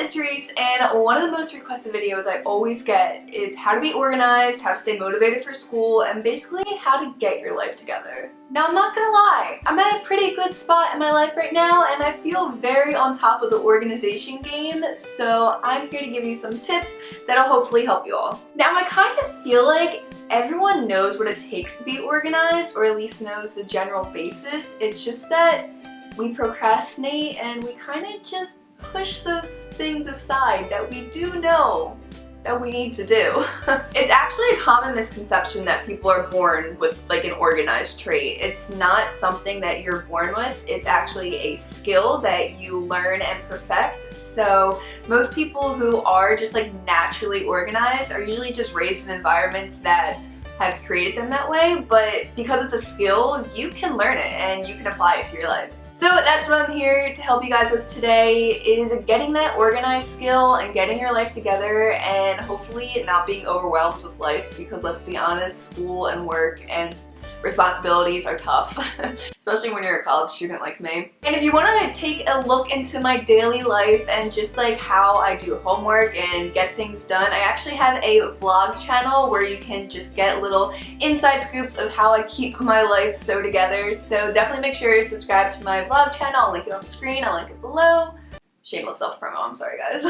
it's Reese, and one of the most requested videos I always get is how to be organized, how to stay motivated for school, and basically how to get your life together. Now, I'm not gonna lie, I'm at a pretty good spot in my life right now, and I feel very on top of the organization game, so I'm here to give you some tips that'll hopefully help you all. Now, I kind of feel like everyone knows what it takes to be organized, or at least knows the general basis. It's just that we procrastinate and we kind of just push those things aside that we do know that we need to do. It's actually a common misconception that people are born with like an organized trait. It's not something that you're born with, it's actually a skill that you learn and perfect. So most people who are just like naturally organized are usually just raised in environments that have created them that way, but because it's a skill, you can learn it and you can apply it to your life. So that's what I'm here to help you guys with today, is getting that organized skill and getting your life together and hopefully not being overwhelmed with life, because let's be honest, school and work and responsibilities are tough, especially when you're a college student like me. And if you want to take a look into my daily life and just like how I do homework and get things done, I actually have a vlog channel where you can just get little inside scoops of how I keep my life so together. So definitely make sure to subscribe to my vlog channel. I'll link it on the screen, I'll link it below. Shameless self-promo, I'm sorry guys.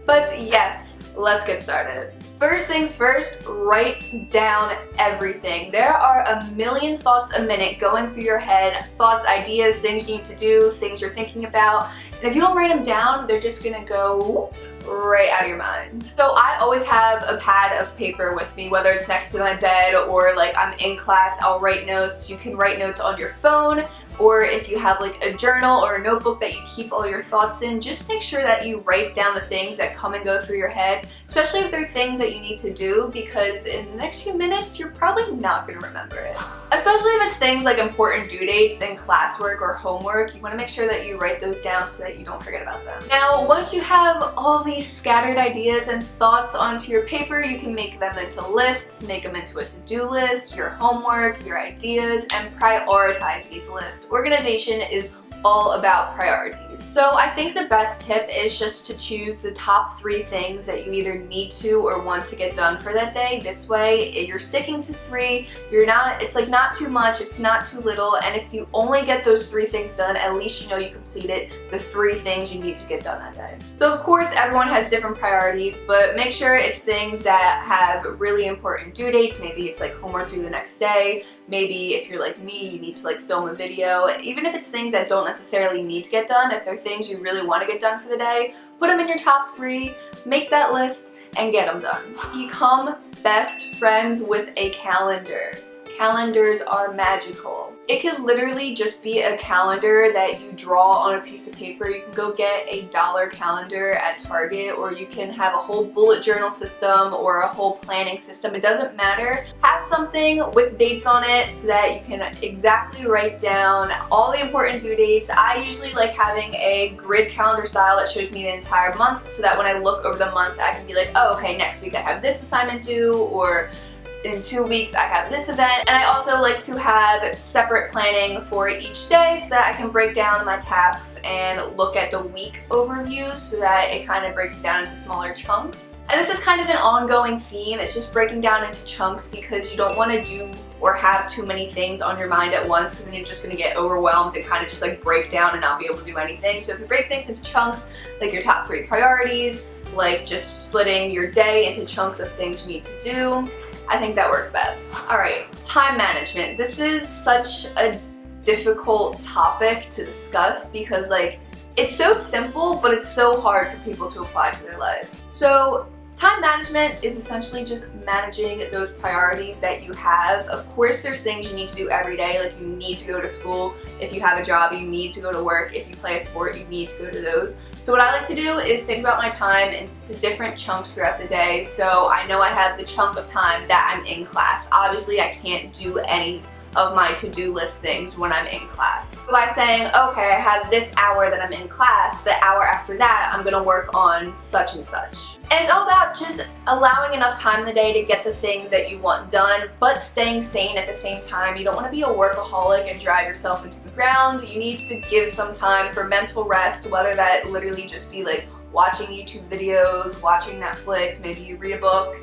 But yes, let's get started. First things first, write down everything. There are a million thoughts a minute going through your head, thoughts, ideas, things you need to do, things you're thinking about, and if you don't write them down, they're just gonna go right out of your mind. So I always have a pad of paper with me, whether it's next to my bed or like I'm in class, I'll write notes. You can write notes on your phone, or if you have like a journal or a notebook that you keep all your thoughts in, just make sure that you write down the things that come and go through your head, especially if they're things that you need to do, because in the next few minutes, you're probably not gonna remember it. Especially if it's things like important due dates and classwork or homework, you wanna make sure that you write those down so that you don't forget about them. Now, once you have all these scattered ideas and thoughts onto your paper, you can make them into lists, make them into a to-do list, your homework, your ideas, and prioritize these lists. Organization is all about priorities. So I think the best tip is just to choose the top 3 things that you either need to or want to get done for that day. This way, you're sticking to 3, it's like not too much, it's not too little, and if you only get those 3 things done, at least you know you completed the 3 things you need to get done that day. So of course, everyone has different priorities, but make sure it's things that have really important due dates. Maybe it's like homework due the next day. Maybe if you're like me, you need to like film a video. Even if it's things that don't necessarily need to get done, if they're things you really want to get done for the day, put them in your top 3, make that list, and get them done. Become best friends with a calendar. Calendars are magical. It could literally just be a calendar that you draw on a piece of paper. You can go get a $1 calendar at Target, or you can have a whole bullet journal system or a whole planning system. It doesn't matter. Have something with dates on it so that you can exactly write down all the important due dates. I usually like having a grid calendar style that shows me the entire month, so that when I look over the month, I can be like, oh, okay, next week I have this assignment due, or in 2 weeks I have this event. And I also like to have separate planning for each day so that I can break down my tasks and look at the week overview so that it kind of breaks it down into smaller chunks. And this is kind of an ongoing theme. It's just breaking down into chunks because you don't want to do or have too many things on your mind at once, because then you're just going to get overwhelmed and kind of just like break down and not be able to do anything. So if you break things into chunks, like your top 3 priorities, like just splitting your day into chunks of things you need to do, I think that works best. Alright, time management. This is such a difficult topic to discuss because like it's so simple, but it's so hard for people to apply to their lives. So time management is essentially just managing those priorities that you have. Of course, there's things you need to do every day, like you need to go to school. If you have a job, you need to go to work. If you play a sport, you need to go to those. So what I like to do is think about my time into different chunks throughout the day. So I know I have the chunk of time that I'm in class. Obviously, I can't do any of my to-do list things when I'm in class. So by saying, okay, I have this hour that I'm in class, the hour after that, I'm gonna work on such and such. And it's all about just allowing enough time in the day to get the things that you want done, but staying sane at the same time. You don't want to be a workaholic and drive yourself into the ground. You need to give some time for mental rest, whether that literally just be like watching YouTube videos, watching Netflix, maybe you read a book.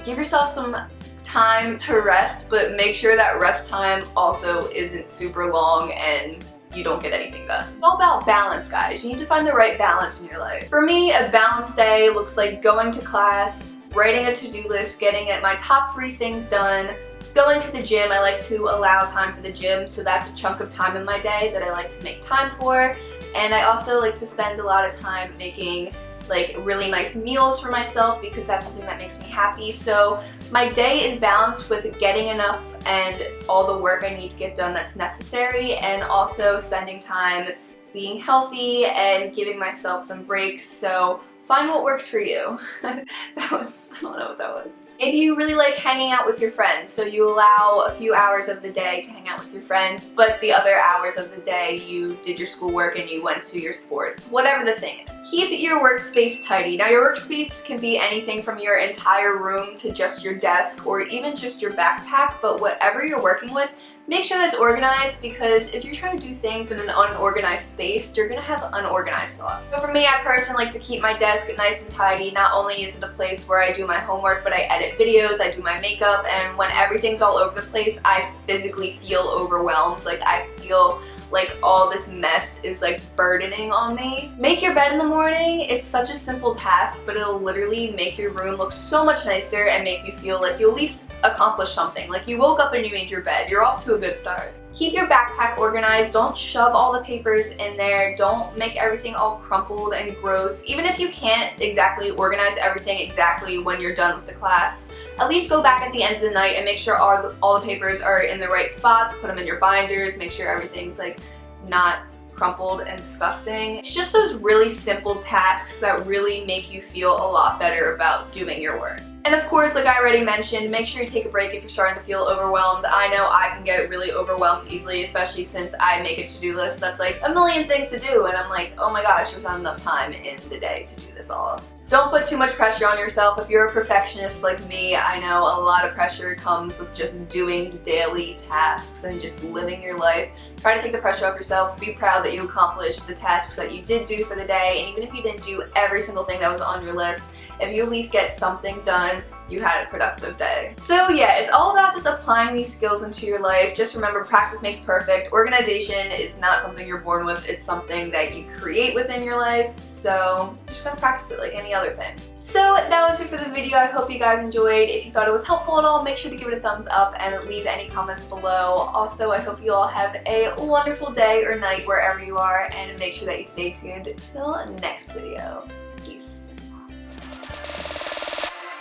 Give yourself some time to rest, but make sure that rest time also isn't super long and you don't get anything done. It's all about balance, guys. You need to find the right balance in your life. For me, a balanced day looks like going to class, writing a to-do list, getting my top 3 things done, going to the gym. I like to allow time for the gym, so that's a chunk of time in my day that I like to make time for. And I also like to spend a lot of time making like really nice meals for myself because that's something that makes me happy. So my day is balanced with getting enough and all the work I need to get done that's necessary, and also spending time being healthy and giving myself some breaks. So find what works for you. I don't know what that was. Maybe you really like hanging out with your friends, so you allow a few hours of the day to hang out with your friends, but the other hours of the day you did your schoolwork and you went to your sports, whatever the thing is. Keep your workspace tidy. Now, your workspace can be anything from your entire room to just your desk or even just your backpack, but whatever you're working with, make sure that's organized, because if you're trying to do things in an unorganized space, you're gonna have unorganized thoughts. So for me, I personally like to keep my desk nice and tidy. Not only is it a place where I do my homework, but I edit videos, I do my makeup, and when everything's all over the place, I physically feel overwhelmed. Like, I feel like all this mess is like burdening on me. Make your bed in the morning. It's such a simple task, but it'll literally make your room look so much nicer and make you feel like you at least accomplished something. Like, you woke up and you made your bed. You're off to a good start. Keep your backpack organized. Don't shove all the papers in there. Don't make everything all crumpled and gross. Even if you can't exactly organize everything exactly when you're done with the class, at least go back at the end of the night and make sure all the papers are in the right spots. Put them in your binders. Make sure everything's like not crumpled and disgusting. It's just those really simple tasks that really make you feel a lot better about doing your work. And of course, like I already mentioned, make sure you take a break if you're starting to feel overwhelmed. I know I can get really overwhelmed easily, especially since I make a to-do list that's like a million things to do, and I'm like, oh my gosh, there's not enough time in the day to do this all. Don't put too much pressure on yourself. If you're a perfectionist like me, I know a lot of pressure comes with just doing daily tasks and just living your life. Try to take the pressure off yourself. Be proud that you accomplished the tasks that you did do for the day, and even if you didn't do every single thing that was on your list, if you at least get something done, you had a productive day. So yeah, it's all about just applying these skills into your life. Just remember, practice makes perfect. Organization is not something you're born with, it's something that you create within your life. So you just gotta practice it like any other thing. So that was it for the video. I hope you guys enjoyed. If you thought it was helpful at all, make sure to give it a thumbs up and leave any comments below. Also, I hope you all have a wonderful day or night wherever you are, and make sure that you stay tuned till next video. Peace.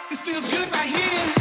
This feels good right here.